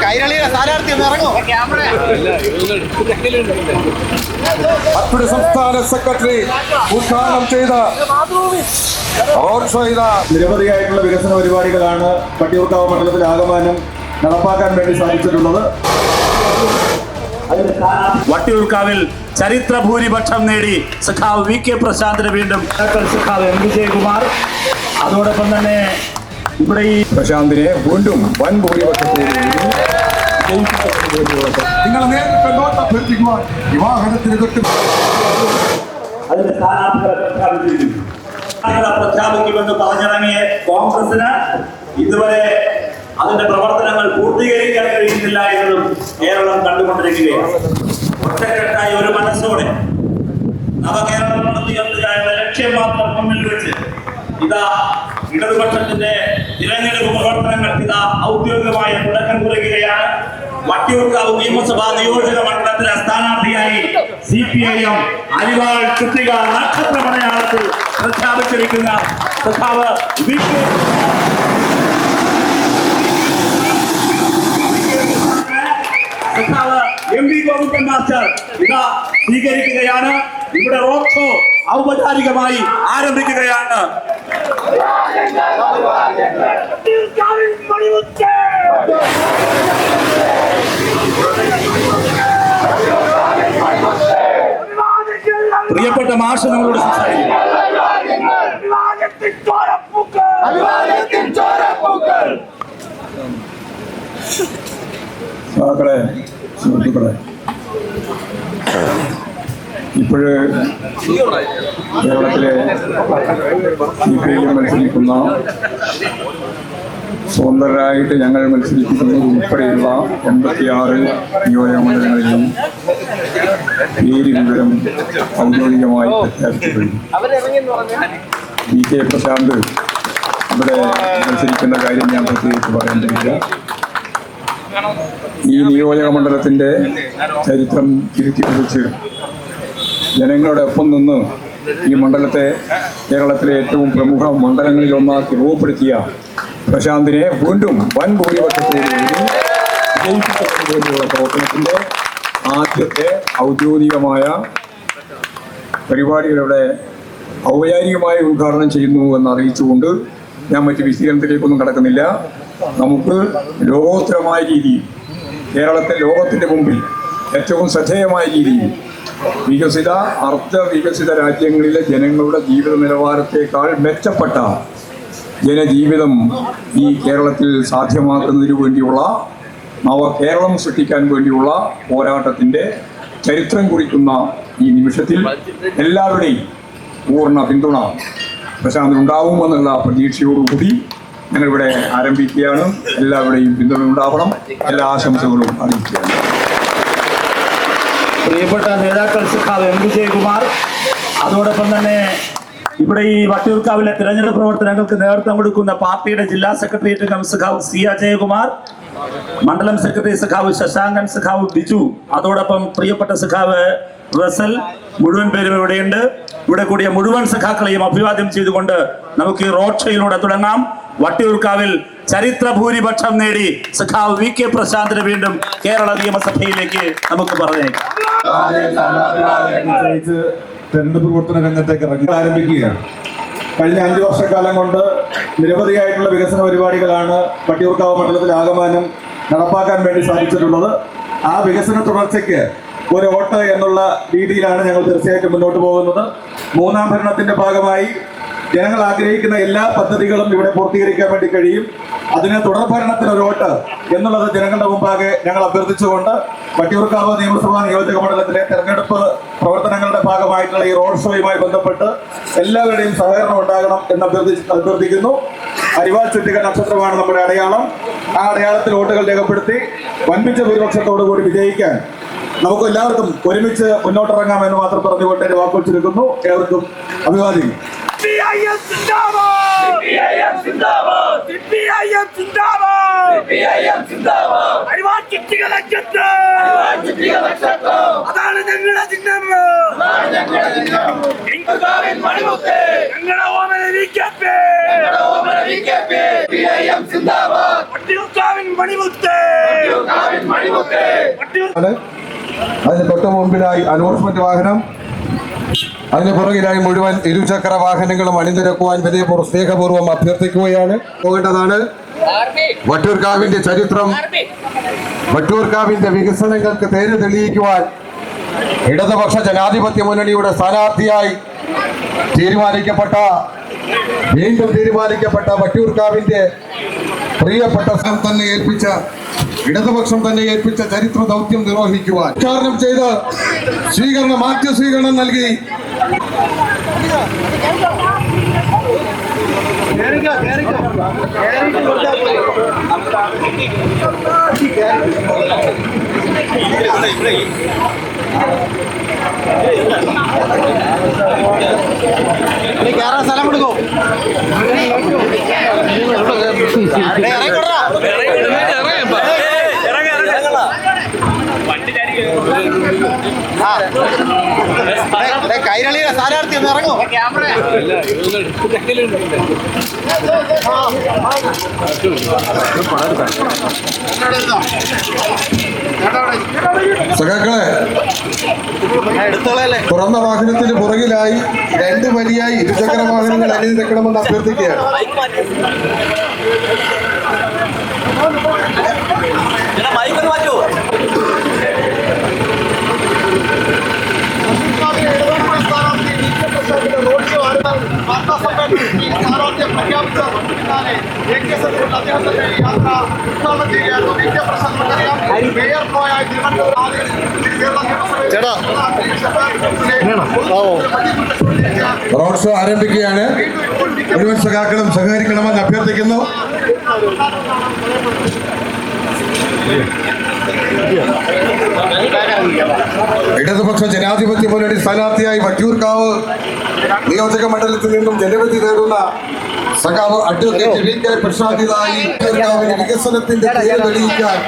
കൈരളിയുടെ സ്ഥാനാർത്ഥി ഒന്ന് ഇറങ്ങും. മറ്റൊരു സംസ്ഥാന സെക്രട്ടറി ഉദ്ഘാടനം ചെയ്ത നിരവധിയായിട്ടുള്ള വികസന പരിപാടികളാണ് വട്ടിയൂർക്കാവ് മണ്ഡലത്തിൽ ആകമാനം നടപ്പാക്കാൻ വേണ്ടി സാധിച്ചിട്ടുള്ളത്. വട്ടിയൂർക്കാവിൽ ചരിത്ര ഭൂരിപക്ഷം നേടി സഖാവ് വി കെ പ്രശാന്തിന് വീണ്ടും സഖാവ് എം വിജയകുമാർ, അതോടൊപ്പം തന്നെ ഇവിടെ ഈ പ്രശാന്തിനെ വീണ്ടും വൻ ഭൂരിപക്ഷത്തോടെ നിങ്ങൾ നേരിട്ട് നോട്ട് അഭ്യർത്ഥിക്കുവാൻ വിവാഹത്തിന് തൊട്ട് അതിന്റെ സ്ഥാനാർത്ഥികളെ പ്രഖ്യാപിക്കുമെന്ന് പറഞ്ഞിറങ്ങിയ കോൺഗ്രസിന് ഇതുവരെ അതിന്റെ പ്രവർത്തനങ്ങൾ പൂർത്തീകരിക്കാൻ കഴിയുന്നില്ല എന്നതും കേരളം കണ്ടുകൊണ്ടിരിക്കുകയാണ്. ഒറ്റക്കെട്ടായി ഒരു മനസ്സോടെ നവകേരളം ഉയർത്തുകയെന്ന ലക്ഷ്യം മാത്രം മുന്നിൽ വെച്ച് ഇതാ ഇടതുപക്ഷത്തിന്റെ തിരഞ്ഞെടുപ്പ് പ്രവർത്തനങ്ങൾ ഇതാ ഔദ്യോഗികമായ തുടക്കം കുറിക്കുകയാണ്. വട്ടിയൂർക്കാവ് നിയമസഭാ നിയോജക മണ്ഡലത്തിലെ സ്ഥാനാർത്ഥിയായി CPIM അരിവാൾ ചുറ്റിക നക്ഷത്ര മലയാളത്തിൽ പ്രഖ്യാപിച്ചിരിക്കുന്ന സഖാവ് MV ഗോവിന്ദൻ മാസ്റ്റർ ഇതാ സ്വീകരിക്കുകയാണ്. ഇവിടെ റോഡ് ഷോ ഔപചാരികമായി ആരംഭിക്കുകയാണ്. പ്രിയപ്പെട്ട മാഷ് നമ്മളോട് സംസാരിക്കും. സുഹൃത്തുക്കളെ, ഇപ്പോഴ് കേരളത്തിലെ CPIM മത്സരിക്കുന്ന സ്വതന്ത്രരായിട്ട് ഞങ്ങൾ മത്സരിക്കുന്നത് ഉൾപ്പെടെയുള്ള 86 നിയോജക മണ്ഡലങ്ങളിലും പേര് വിവരം ഔദ്യോഗികമായി പ്രഖ്യാപിച്ചു കഴിഞ്ഞു. വി കെ പ്രശാന്ത് ഇവിടെ മത്സരിക്കുന്ന കാര്യം ഞാൻ പ്രത്യേകിച്ച് പറയേണ്ടതില്ല. ഈ നിയോജക മണ്ഡലത്തിൻ്റെ ചരിത്രം തിരുത്തിക്കുറിച്ച് ജനങ്ങളുടെ ഒപ്പം നിന്ന് ഈ മണ്ഡലത്തെ കേരളത്തിലെ ഏറ്റവും പ്രമുഖ മണ്ഡലങ്ങളിൽ ഒന്നാക്കി രൂപപ്പെടുത്തിയ പ്രശാന്തിനെ വീണ്ടും വൻ ഭൂരിപക്ഷത്തോടുകൂടി വിജയിപ്പിക്കുന്നതിനുള്ള പ്രവർത്തനത്തിൻ്റെ ആദ്യത്തെ ഔദ്യോഗികമായ പരിപാടികളുടെ ഔപചാരികമായി ഉദ്ഘാടനം ചെയ്യുന്നു എന്ന് അറിയിച്ചുകൊണ്ട് ഞാൻ മറ്റ് വിശദീകരണത്തിലേക്കൊന്നും കടക്കുന്നില്ല. നമുക്ക് ലോകോത്തരമായ രീതിയിൽ കേരളത്തെ ലോകത്തിൻ്റെ മുമ്പിൽ ഏറ്റവും ശ്രദ്ധേയമായ രീതിയിൽ വികസിത അർദ്ധ വികസിത രാജ്യങ്ങളിലെ ജനങ്ങളുടെ ജീവിത നിലവാരത്തേക്കാൾ മെച്ചപ്പെട്ട ജനജീവിതം ഈ കേരളത്തിൽ സാധ്യമാക്കുന്നതിന് വേണ്ടിയുള്ള നവകേരളം സൃഷ്ടിക്കാൻ വേണ്ടിയുള്ള പോരാട്ടത്തിൻ്റെ ചരിത്രം കുറിക്കുന്ന ഈ നിമിഷത്തിൽ എല്ലാവരുടെയും പൂർണ്ണ പിന്തുണ പ്രശാന്തിനുണ്ടാവുമെന്നുള്ള പ്രതീക്ഷയോടുകൂടി ഞങ്ങളിവിടെ ആരംഭിക്കുകയാണ്. എല്ലാവരുടെയും പിന്തുണ ഉണ്ടാവണം. എല്ലാ ആശംസകളും അറിയിക്കുകയാണ്. പ്രിയപ്പെട്ട നേതാക്കൾ സഖാവ് എം വിജയകുമാർ, അതോടൊപ്പം തന്നെ ഇവിടെ ഈ വട്ടിയൂർക്കാവിലെ തിരഞ്ഞെടുപ്പ് പ്രവർത്തനങ്ങൾക്ക് നേതൃത്വം കൊടുക്കുന്ന പാർട്ടിയുടെ ജില്ലാ സെക്രട്ടേറിയറ്റ് അംഗം സഖാവ് സി അജയകുമാർ, മണ്ഡലം സെക്രട്ടറി സഖാവ് ശശാങ്കൻ, സഖാവ് ബിജു, അതോടൊപ്പം പ്രിയപ്പെട്ട സഖാവ് റസൽ, മുഴുവൻ പേരും ഇവിടെയുണ്ട്. ഇവിടെ കൂടിയ മുഴുവൻ സഖാക്കളെയും അഭിവാദ്യം ചെയ്തുകൊണ്ട് നമുക്ക് ഈ റോഡ് ഷോയിലൂടെ തുടങ്ങാം. വട്ടിയൂർക്കാവിൽ ചരിത്ര ഭൂരിപക്ഷം നേടി സഖാവ് വി കെ പ്രശാന്തിന് വീണ്ടും കേരള നിയമസഭയിലേക്ക് നമുക്ക് പറഞ്ഞേക്കാം. തെരഞ്ഞെടുപ്പ് പ്രവർത്തന രംഗത്തേക്ക് ഇറങ്ങി ആരംഭിക്കുകയാണ്. കഴിഞ്ഞ 5 വർഷക്കാലം കൊണ്ട് നിരവധിയായിട്ടുള്ള വികസന പരിപാടികളാണ് വട്ടിയൂർക്കാവ് മണ്ഡലത്തിൽ ആകമാനം നടപ്പാക്കാൻ വേണ്ടി സാധിച്ചിട്ടുള്ളത്. ആ വികസന തുടർച്ചയ്ക്ക് ഒരു വോട്ട് എന്നുള്ള രീതിയിലാണ് ഞങ്ങൾ തീർച്ചയായിട്ടും മുന്നോട്ട് പോകുന്നത്. 3ാം ഭരണത്തിന്റെ ഭാഗമായി ജനങ്ങൾ ആഗ്രഹിക്കുന്ന എല്ലാ പദ്ധതികളും ഇവിടെ പൂർത്തീകരിക്കാൻ വേണ്ടി കഴിയും. അതിന് തുടർ ഭരണത്തിന് ഒരു വോട്ട് എന്നുള്ളത് ജനങ്ങളുടെ മുമ്പാകെ ഞങ്ങൾ അഭ്യർത്ഥിച്ചുകൊണ്ട് വട്ടിയൂർക്കാവ് നിയമസഭാ നിയോജക മണ്ഡലത്തിലെ തെരഞ്ഞെടുപ്പ് പ്രവർത്തനങ്ങളുടെ ഭാഗമായിട്ടുള്ള ഈ റോഡ് ഷോയുമായി ബന്ധപ്പെട്ട് എല്ലാവരുടെയും സഹകരണം ഉണ്ടാകണം എന്ന് അഭ്യർത്ഥിക്കുന്നു. അരിവാൾ ചുറ്റിക നക്ഷത്രമാണ് നമ്മുടെ അടയാളം. ആ അടയാളത്തിൽ വോട്ടുകൾ രേഖപ്പെടുത്തി വൻപിച്ച ഭൂരിപക്ഷത്തോടു കൂടി വിജയിക്കാൻ നമുക്ക് എല്ലാവർക്കും ഒരുമിച്ച് മുന്നോട്ടിറങ്ങാമെന്ന് മാത്രം പറഞ്ഞുകൊണ്ട് എന്റെ വാക്കുകൾ ചുരുക്കുന്നു. ഏവർക്കും അഭിവാദ്യങ്ങൾ. CPIM जिंदाबाद, CPIM जिंदाबाद, CPIM जिंदाबाद, CPIM जिंदाबाद. അരിവാൾ ചുറ്റിക നക്ഷത്രം, അരിവാൾ ചുറ്റിക നക്ഷത്രം. അതാണ് ഞങ്ങളുടെ ചിഹ്നം, അതാണ് ഞങ്ങളുടെ ചിഹ്നം. ഇൻകുലാബിൻ മണിമുത്ത്, ഞങ്ങളുടെ ഓമന വികെപി, ഞങ്ങളുടെ ഓമന വികെപി. CPIM जिंदाबाद. വട്ടിയൂർക്കാവിൻ മണിമുത്ത്, വട്ടിയൂർക്കാവിൻ അതിന് തൊട്ട് മുമ്പിലായി അനൗൺസ്മെന്റ് വാഹനം, അതിന് പുറകിലായി മുഴുവൻ ഇരുചക്ര വാഹനങ്ങളും അണിനിരക്കുവാൻ സ്നേഹപൂർവ്വം അഭ്യർത്ഥിക്കുകയാണ്. പോകേണ്ടതാണ്. വട്ടിയൂർക്കാവിന്റെ ചരിത്രം, വട്ടിയൂർക്കാവിന്റെ വികസനങ്ങൾക്ക് തേര് തെളിയിക്കുവാൻ ഇടതുപക്ഷ ജനാധിപത്യ മുന്നണിയുടെ സ്ഥാനാർത്ഥിയായി വീണ്ടും തീരുമാനിക്കപ്പെട്ട വട്ടിയൂർക്കാവിന്റെ പ്രിയപ്പെട്ട തന്നെ ഏൽപ്പിച്ച ഇടതുപക്ഷം തന്നെ ഏൽപ്പിച്ച ചരിത്ര ദൗത്യം നിർവഹിക്കുവാൻ ഉദ്ഘാടനം ചെയ്ത് മാധ്യ സ്വീകരണം നൽകി. കേറാൻ സ്ഥലം കൊടുക്കോ? കൈരളിയുടെ സ്ഥാനാർത്ഥി ഒന്ന് ഇറങ്ങോ? സഖാക്കളെ, തുറന്ന വാഹനത്തിന് പുറകിലായി 2 വരിയായി ഇരുചക്ര വാഹനങ്ങൾ അണിനിരക്കണമെന്ന് അഭ്യർത്ഥിക്കുകയാണ്. റോഡ് ഷോ ആരംഭിക്കുകയാണ്. മുഴുവൻ സഖാക്കളും സഹകരിക്കണമെന്ന് അഭ്യർത്ഥിക്കുന്നു. ഇടതുപക്ഷ ജനാധിപത്യ മുന്നണി സ്ഥാനാർത്ഥിയായി വട്ടിയൂർക്കാവ് നിയോജക മണ്ഡലത്തിൽ നിന്നും ജനവിധി നേടുന്ന സഖാവ് അഡ്വക്കേറ്റ് വി കെ പ്രസാദിതായി വട്ടിയൂർക്കാവിന് വികസനത്തിന്റെ പേര് തെളിയിക്കാൻ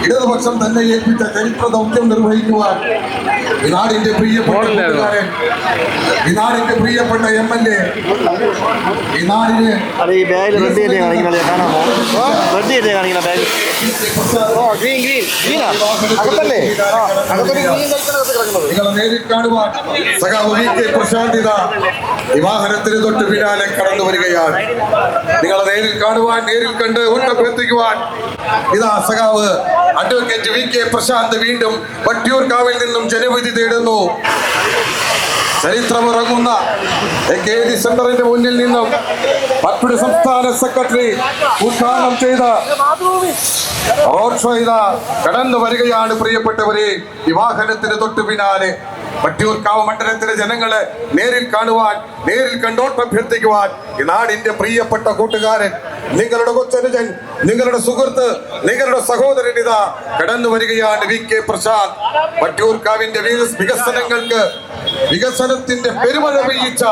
ഇടതുപക്ഷം തന്നെ ഏൽപ്പിച്ച ചരിത്ര ദൗത്യം നിർവഹിക്കുവാൻ ഈ നാടിന്റെ പ്രിയപ്പെട്ട കൂട്ടുകാരൻ, ഈ നാടിന്റെ പ്രിയപ്പെട്ട MLA, ഈ നാടിന് നിങ്ങളെ നേരിൽ കാണുവാൻ സഖാവ് വി കെ പ്രശാന്തിത ഈ വാഹനത്തിന് തൊട്ട് പിന്നാലെ കടന്നു വരികയാണ്. നിങ്ങളെ നേരിൽ കാണുവാൻ, നേരിൽ കണ്ട് ഉന്നപ്പെത്തിക്കുവാൻ ഇതാ സഖാവ് അഡ്വക്കേറ്റ് വി കെ പ്രശാന്ത് വീണ്ടും വട്ടിയൂർക്കാവിൽ നിന്നും ജനവിധി തേടുന്നു. ചരിത്രമിറങ്ങുന്ന KD സെന്ററിന്റെ മുന്നിൽ നിന്നും പത്മ സംസ്ഥാന സെക്രട്ടറി ഉദ്ഘാടനം ചെയ്ത റോഡ് ഷോ ഇതാ കടന്നു വരികയാണ്. പ്രിയപ്പെട്ടവരെ, ഈ വാഹനത്തിന് തൊട്ടു പിന്നാലെ വട്ടിയൂർക്കാവ് മണ്ഡലത്തിലെ ജനങ്ങളെ നേരിൽ കാണുവാൻ, നേരിൽ കണ്ടോട്ടഭ്യർത്ഥിക്കുവാൻ ഈ നാടിന്റെ പ്രിയപ്പെട്ട കൂട്ടുകാരൻ, നിങ്ങളുടെ കൊച്ചനുജൻ, നിങ്ങളുടെ സുഹൃത്ത്, നിങ്ങളുടെ സഹോദരൻ ഇതാ കടന്നു വരികയാണ്. വി കെ പ്രശാന്ത് വട്ടിയൂർക്കാവിന്റെ വികസനങ്ങൾക്ക്, വികസനത്തിന്റെ പെരുമഴ പെയ്യിച്ച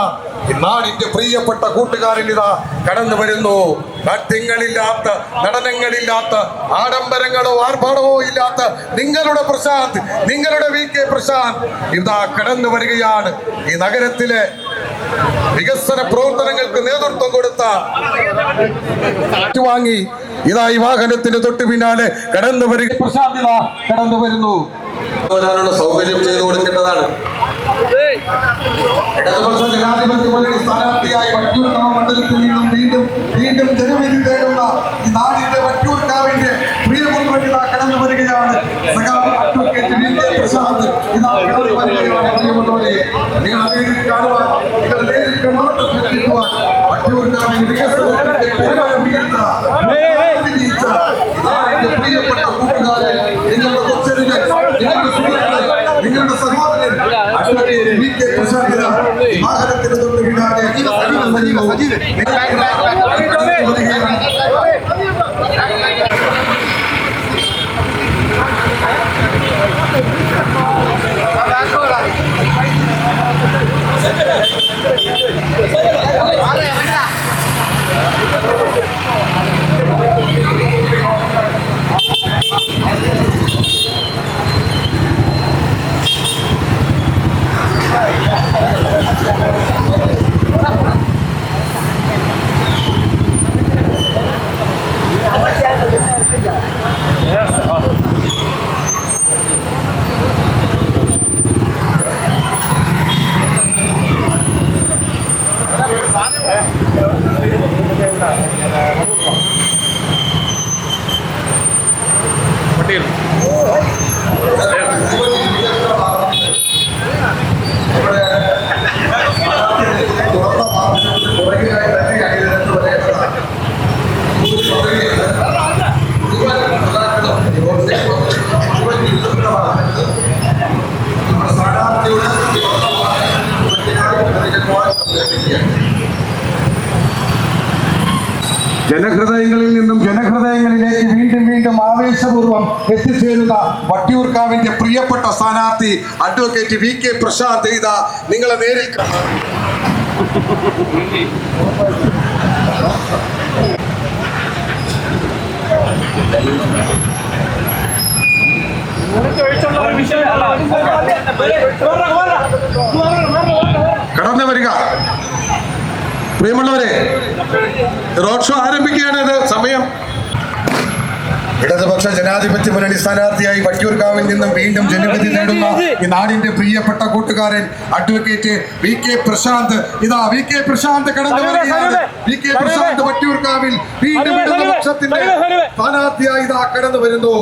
ഈ നാടിന്റെ പ്രിയപ്പെട്ട കൂട്ടുകാരൻ ഇതാ കടന്നു വരുന്നു. നാട്യങ്ങളില്ലാത്ത, നടനങ്ങളില്ലാത്ത, ആഡംബരങ്ങളോ ആർഭാടമോ ഇല്ലാത്ത നിങ്ങളുടെ പ്രശാന്ത്, നിങ്ങളുടെ വി കെ പ്രശാന്ത് ഇതാ കടന്നു വരികയാണ്. ഈ നഗരത്തിലെ വികസന പ്രവർത്തനങ്ങൾക്ക് നേതൃത്വം കൊടുത്ത വാങ്ങി ഇതാ ഈ വാഹനത്തിന് തൊട്ടു പിന്നാലെ കടന്നു വരിക. പ്രശാന്ത് ഇതാ കടന്നു വരുന്നു. വരാനുള്ള സൗകര്യം ചെയ്തു കൊടുക്കേണ്ടതാണ്. ഇടതുപക്ഷ ജനാധിപത്യ മുന്നണി സ്ഥാനാർത്ഥിയായി വട്ടിയൂർക്കാവ് മണ്ഡലത്തിൽ നിന്നും വീണ്ടും ജനവിധി തേടുന്ന ഈ നാടിന്റെ വട്ടിയൂർക്കാവിന്റെ പ്രിയപുത്രൻ ഇതാ കടന്നു വരികയാണ്. സഖാവ് അഡ്വക്കേറ്റ് വി കെ പ്രശാന്ത് ഇതാ കടന്നു വരികയാണ്. പ്രിയമുള്ളവരെ, നിങ്ങൾ നേരിൽ കാണുവാൻ, നിങ്ങൾ നേരിൽ കണ്ടോട്ടപ്പെട്ടിരിക്കുവാൻ വട്ടിയൂർക്കാവിൽ വികസനത്തിന്റെ പെരുമഴ വീഴ്ത്ത പ്രിയപ്പെട്ട കൂട്ടുകാരെ, നിങ്ങളുടെ കൊച്ചനുജൻ, നിങ്ങളുടെ സുഹൃത്ത്, നിങ്ങളുടെ സഹോദരൻ അഡ്വക്കേറ്റ് വി കെ പ്രശാന്ത് വാഹനത്തിന് തൊട്ട് പിന്നാലെ ജനഹൃദയങ്ങളിൽ നിന്നും ജനഹൃദയങ്ങളിലേക്ക് വീണ്ടും വീണ്ടും ആവേശപൂർവ്വം എത്തിച്ചേരുന്ന വട്ടിയൂർക്കാവിന്റെ പ്രിയപ്പെട്ട സ്ഥാനാർത്ഥി അഡ്വക്കേറ്റ് VK പ്രശാന്ത് ഇതാ നിങ്ങളെ നേരിൽ കടന്നു വരിക. പ്രിയമുള്ളവരെ, റോഡ് ഷോ ആരംഭിക്കുകയാണ്. സമയം. ഇടതുപക്ഷ ജനാധിപത്യ മുന്നണി സ്ഥാനാർത്ഥിയായി വട്ടിയൂർക്കാവിൽ നിന്നും വീണ്ടും ജനവിധി നേടുന്ന ഈ നാടിന്റെ പ്രിയപ്പെട്ട കൂട്ടുകാരൻ അഡ്വക്കേറ്റ് VK പ്രശാന്ത് ഇതാ VK പ്രശാന്ത് കടന്നു വരികയാണ്. VK പ്രശാന്ത് വട്ടിയൂർക്കാവിൽ വീണ്ടും ഇടതുപക്ഷത്തിന്റെ സ്ഥാനാർത്ഥിയായി ഇതാ കടന്നു വരുന്നു.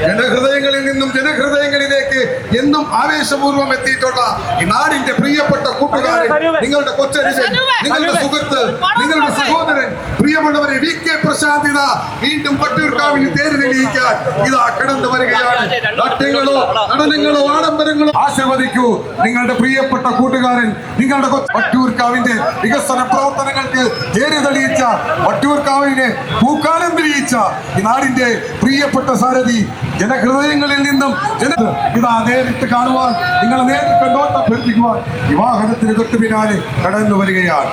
ജനഹൃദയങ്ങളിൽ നിന്നും ജനഹൃദയങ്ങളിലേക്ക് എന്നും ആവേശപൂർവ്വം എത്തിയിട്ടുള്ള ഈ നാടിന്റെ പ്രിയപ്പെട്ട കൂട്ടുകാരൻ, നിങ്ങളുടെ കൊച്ചനുജൻ, നിങ്ങളുടെ സുഹൃത്ത്, നിങ്ങളുടെ സഹോദരൻ, പ്രിയമുള്ളവരെ VK പ്രശാന്ത് ഇതാ വീണ്ടും വട്ടിയൂർക്കാവിൽ തേര് തെളിയിക്കാൻ ഇതാ കടന്നു വരികയാണ്. നാട്യങ്ങളോ നടനങ്ങളോ ആഡംബരങ്ങളോ ആശീർവദിക്കൂ നിങ്ങളുടെ പ്രിയപ്പെട്ട കൂട്ടുകാരൻ, നിങ്ങളുടെ വട്ടിയൂർക്കാവിന്റെ വികസന പ്രവർത്തനങ്ങൾക്ക് തേര് തെളിയിച്ച, വട്ടിയൂർക്കാവിനെ പൂക്കാലം തെളിയിച്ച ഈ നാടിന്റെ പ്രിയപ്പെട്ട സാരഥി, ജനഹൃദയങ്ങളിൽ നിന്നും ഇതാ നേരിട്ട് കാണുവാൻ, നിങ്ങളെ നേരിട്ട് കണ്ടോട്ടം അഭ്യർത്ഥിക്കുവാൻ ഈ വാഹനത്തിന് തൊട്ടു പിന്നാലെ കടന്നു വരികയാണ്.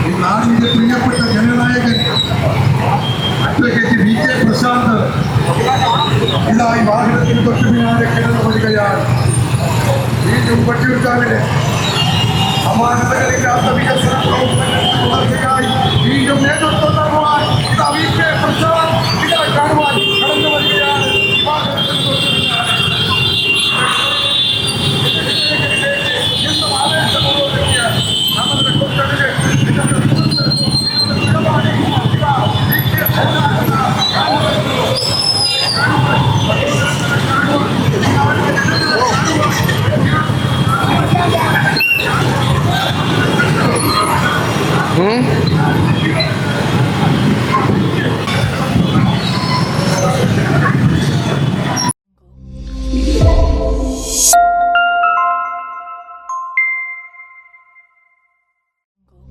ഈ നാടിന്റെ പ്രിയപ്പെട്ട ജനനായകൻ അഡ്വക്കേറ്റ് VK പ്രശാന്ത് ഇതാ ഈ വാഹനത്തിന് തൊട്ടു പിന്നാലെ കടന്നു വരികയാണ്. വീണ്ടും വട്ടിയൂർക്കാവിലെ സമാനതകളില്ലാത്ത വികസന പ്രവർത്തനങ്ങൾക്കായി വീണ്ടും നേതൃത്വം നൽകുവാൻ ഇതാ VK പ്രശാന്ത് ഇതാ കാണുവാൻ കടന്നു വരികയാണ്. ഈ വാഹനത്തിന് തൊട്ടു പിന്നാലെ